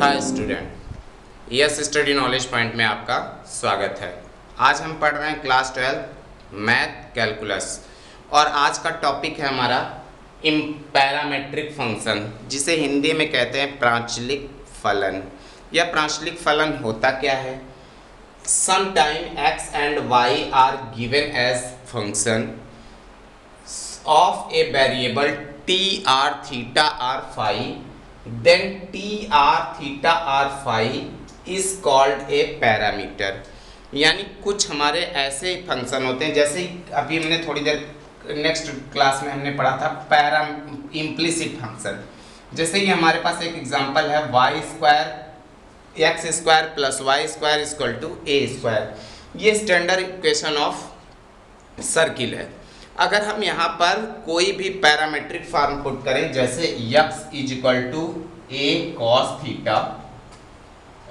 Hi student, yes study knowledge point में आपका स्वागत है। आज हम पढ़ रहे हैं क्लास 12 मैथ कैलकुलस और आज का टॉपिक है हमारा पैरामेट्रिक फंक्शन, जिसे हिंदी में कहते हैं प्रांचलिक फलन। यह प्रांचलिक फलन होता क्या है? Sometime x and y are given as function of a variable t r theta r phi, then t r theta r phi is called a parameter। यानी कुछ हमारे ऐसे फंक्शन होते हैं, जैसे अभी हमने थोड़ी देर नेक्स्ट क्लास में हमने पढ़ा था इम्प्लिसिट फंक्शन। जैसे ही हमारे पास एक एग्जांपल है y square x square plus y square equal to a square. ये स्टैंडर्ड इक्वेशन ऑफ सर्किल है। अगर हम यहाँ पर कोई भी पैरामेट्रिक फॉर्म पुट करें, जैसे x is equal to a cos theta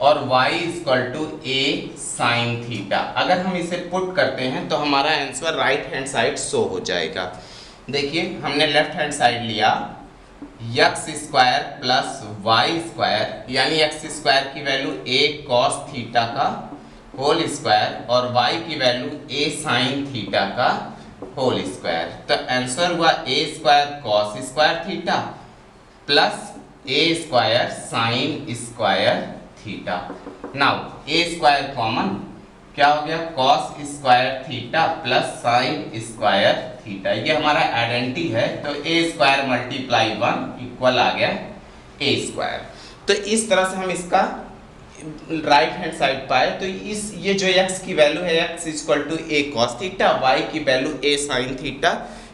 और y is equal to a sine theta, अगर हम इसे पुट करते हैं तो हमारा answer right hand side show हो जाएगा। देखिए, हमने लेफ्ट हैंड साइड लिया x square plus y square, यानी एक्स स्क्वायर की वैल्यू ए कॉस थीटा का होल स्क्वायर और वाई की वैल्यू ए साइन थीटा का होल स्क्वायर। तो आंसर हुआ a square cos square theta plus a square sine square theta. Now a square common, क्या हो गया? Cos square theta plus sine square theta. ये हमारा आइडेंटिटी है, तो ए स्क्वायर मल्टीप्लाई 1 इक्वल आ गया ए स्क्वायर। तो इस तरह से हम इसका राइट हैंड साइड पाए तो ये जो x की वैल्यू है x equal to a cos theta, y की वैल्यू ए साइन थीटा,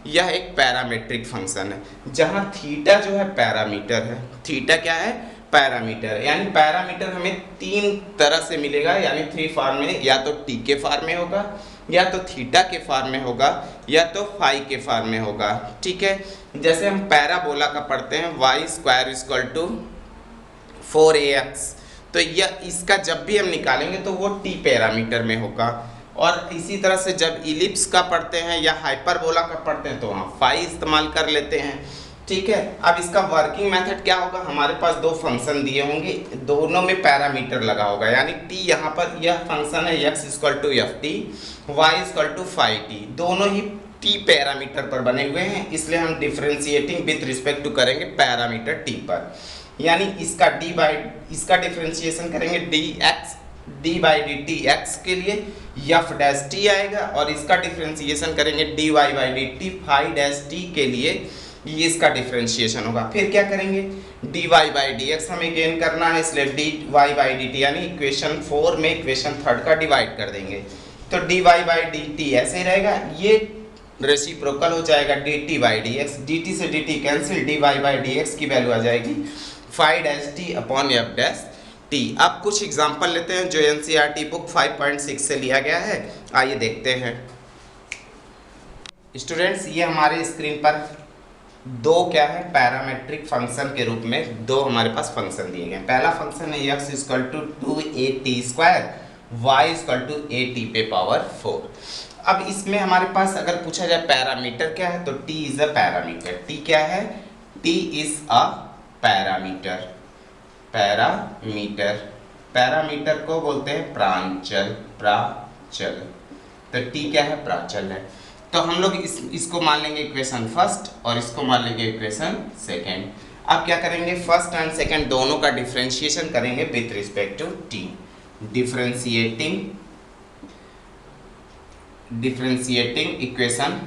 यह एक पैरामेट्रिक फंक्शन है जहां थीटा जो है पैरामीटर है। थीटा क्या है? पैरामीटर। यानी पैरामीटर हमें तीन तरह से मिलेगा, यानी थ्री फॉर्म में, या तो t के फॉर्म में होगा, या तो थीटा के फॉर्म में होगा, या तो फाई के फॉर्म में होगा। ठीक है, जैसे हम पैराबोला का पढ़ते हैं Y square equal to 4ax, तो यह इसका जब भी हम निकालेंगे तो वो टी पैरामीटर में होगा। और इसी तरह से जब इलिप्स का पढ़ते हैं या हाइपरबोला का पढ़ते हैं तो वहाँ फाई इस्तेमाल कर लेते हैं। ठीक है, अब इसका वर्किंग मेथड क्या होगा? हमारे पास दो फंक्शन दिए होंगे, दोनों में पैरामीटर लगा होगा, यानी टी यहाँ पर यह फंक्शन है x equal to f t, y equal to phi t, दोनों ही टी पैरामीटर पर बने हुए हैं, इसलिए हम डिफ्रेंशिएटिंग विथ रिस्पेक्ट टू करेंगे पैरामीटर टी पर। यानी इसका डिफरेंशिएशन करेंगे D by d t x के लिए एफ डैश टी आएगा, और इसका डिफरेंशिएशन करेंगे d y by d t phi dash t के लिए, ये इसका डिफरेंशिएशन होगा। फिर क्या करेंगे? D y by d x हमें गेन करना है, इसलिए d y by d t, यानी इक्वेशन 4 में इक्वेशन 3 का डिवाइड कर देंगे, तो d y by d t ऐसे ही रहेगा, ये रेसिप्रोकल हो जाएगा d t by d x, d t से d t cancel, D y by d x की वैल्यू आ जाएगी phi dash t upon f dash t. अब कुछ एग्जांपल लेते हैं जो एनसीईआरटी बुक 5.6 से लिया गया है, आइए देखते हैं। स्टूडेंट्स, ये हमारे स्क्रीन पर दो क्या है पैरामेट्रिक फंक्शन के रूप में दो हमारे पास फंक्शन दिए गए। पहला फंक्शन है x equal to 2at square, y equal to at पे पावर 4। अब इसमें हमारे पास अगर पूछा जाए पैरामीटर क्या है, तो t is a parameter. t क्या है? t is a parameter. Parameter को बोलते हैं प्रांचल। तो t क्या है? प्रांचल है। तो हम लोग इसको मान लेंगे इक्वेशन फर्स्ट और इसको मान लेंगे इक्वेशन सेकेंड। अब क्या करेंगे? फर्स्ट एंड सेकेंड दोनों का डिफरेंशिएशन करेंगे with respect to t। Differentiating equation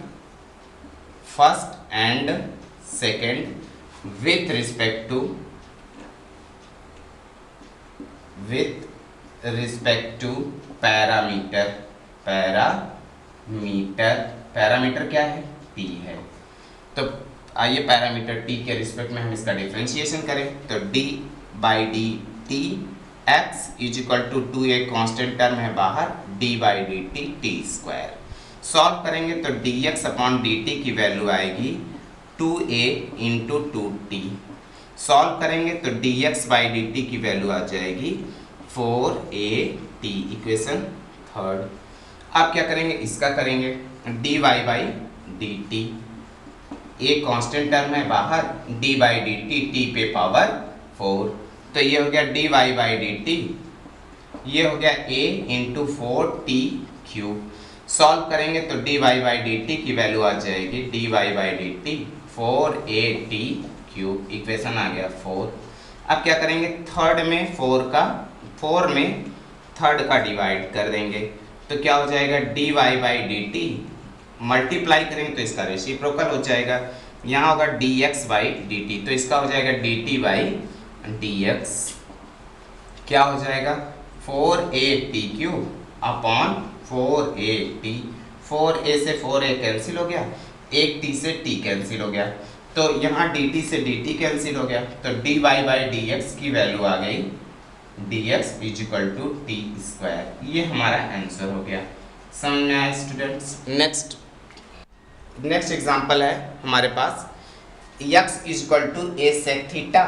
first and second with respect to parameter. Parameter क्या है? t है। तो आइए पैरामीटर t के रिस्पेक्ट में हम इसका डिफरेंशिएशन करें, तो d by d t x is equal to 2a constant term है बाहर, d by d t t square. Solve करेंगे तो dx अपॉन dt की वैल्यू आएगी 2a इंटू 2t। सॉल्व करेंगे तो dx बाई dt की वैल्यू आ जाएगी 4at, इक्वेशन थर्ड। अब क्या करेंगे? इसका करेंगे dy by dt, a constant term है बाहर, d by d t T पे पावर 4, तो ये हो गया dy बाई डी टी, ये हो गया a into 4t cube. Solve करेंगे तो dy बाई डी टी की वैल्यू आ जाएगी dy by d t 4at cube, equation आ गया 4। अब क्या करेंगे, थर्ड में 4 में थर्ड का डिवाइड कर देंगे, तो क्या हो जाएगा dy by d T, multiply करेंगे तो इसका रेसिप्रोकल हो जाएगा, यहाँ होगा dx बाई डी टी, तो इसका हो जाएगा dt बाई dx, क्या हो जाएगा 4at cube upon 4at, 4a से 4a कैंसिल हो गया, एक t से t कैंसिल हो गया, तो यहाँ dt से dt कैंसिल हो गया, तो dy बाई dx की वैल्यू आ गई dx is equal to t square. ये हमारा आंसर हो गया। समझ में आया स्टूडेंट्स? नेक्स्ट एग्जांपल है हमारे पास x is equal to a sec theta,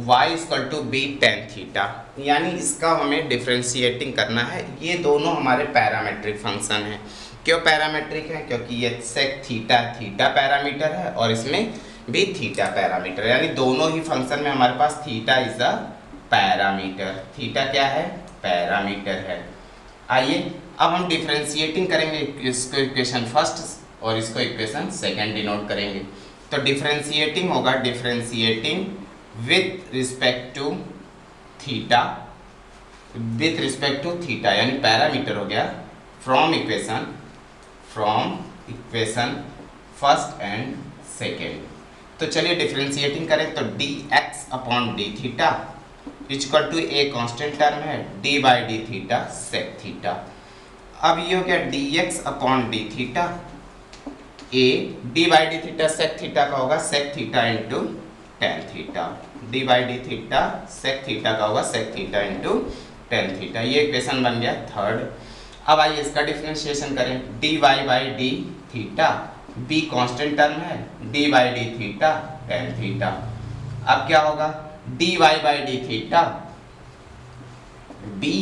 y is equal to b tan theta, यानी इसका हमें डिफ्रेंशिएटिंग करना है। ये दोनों हमारे पैरामेट्रिक फंक्शन हैं। क्यों पैरामेट्रिक है? क्योंकि ये sec थीटा पैरामीटर है और इसमें भी थीटा पैरामीटर, यानी दोनों ही फंक्शन में हमारे पास theta is a parameter. Theta क्या है? पैरामीटर है। आइए अब हम डिफ्रेंशिएटिंग करेंगे, इसको इक्वेशन फर्स्ट और इसको इक्वेशन सेकंड डिनोट करेंगे। तो डिफ्रेंशिएटिंग होगा, differentiating with respect to theta, with respect to theta यानी पैरामीटर हो गया, from equation first and second. तो चलिए डिफ्रेंशिएटिंग करें, तो dx upon d theta equal to a constant term है d by d theta sec theta. अब ये हो गया dx upon d theta, a d by d theta sec theta का होगा sec theta into tan theta, d by d theta sec theta का होगा sec theta into tan theta. ये equation बन गया थर्ड। अब आइए इसका डिफ्रेंशिएशन करें, dy by d theta, b constant term है, d by d theta tan theta. अब क्या होगा dy by d theta b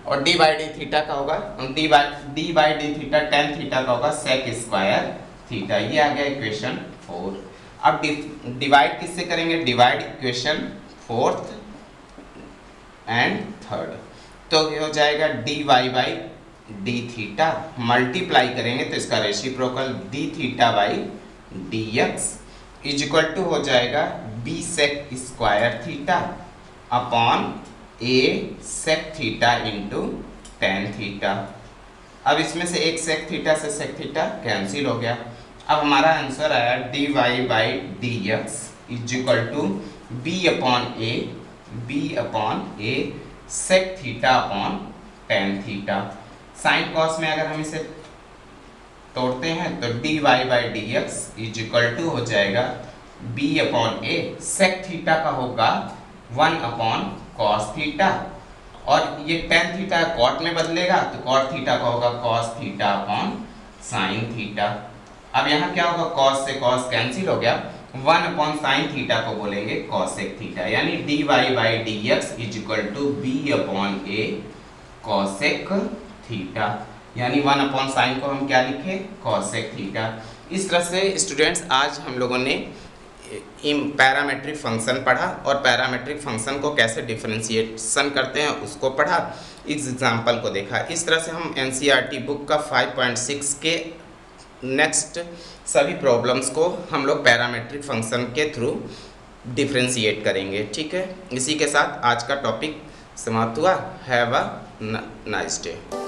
और d बाई डी थीटा का होगा d by d theta tan theta का होगा सेक स्क्वायर थीटा। ये आ गया इक्वेशन 4। अब डिवाइड किससे करेंगे? Divide equation fourth and third, तो ये हो जाएगा dy by d theta, multiply करेंगे तो इसका reciprocal d theta by dx is equal to हो जाएगा b sec square theta upon a sec theta into tan theta. अब इसमें से एक सेक थीटा से सेक थीटा कैंसिल हो गया। अब हमारा आंसर आया dy by dx is equal to b upon a sec theta upon tan theta. Sine cos में अगर हम इसे तोड़ते हैं तो dy by dx is equal to हो जाएगा b upon a, sec theta का होगा 1 अपॉन कॉस थीटा, और ये टेन थीटा कॉट में बदलेगा तो कॉट थीटा का होगा cos theta upon sine theta. अब यहाँ क्या होगा, कॉस से कॉस कैंसिल हो गया, 1 अपॉन साइन थीटा को बोलेंगे कॉसेक थीटा, यानी dy by dx is equal to b upon a cosec theta, यानी 1 अपॉन साइन को हम क्या लिखे? Cosec theta. इस तरह से स्टूडेंट्स आज हम लोगों ने पैरामेट्रिक फंक्शन पढ़ा और पैरामेट्रिक फंक्शन को कैसे डिफरेंशिएशन करते हैं उसको पढ़ा, इस एग्जाम्पल को देखा। इस तरह से हम एनसीईआरटी बुक का 5.6 के नेक्स्ट सभी प्रॉब्लम्स को हम लोग पैरामेट्रिक फंक्शन के थ्रू डिफरेंशिएट करेंगे। ठीक है, इसी के साथ आज का टॉपिक समाप्त हुआ। Have a nice day.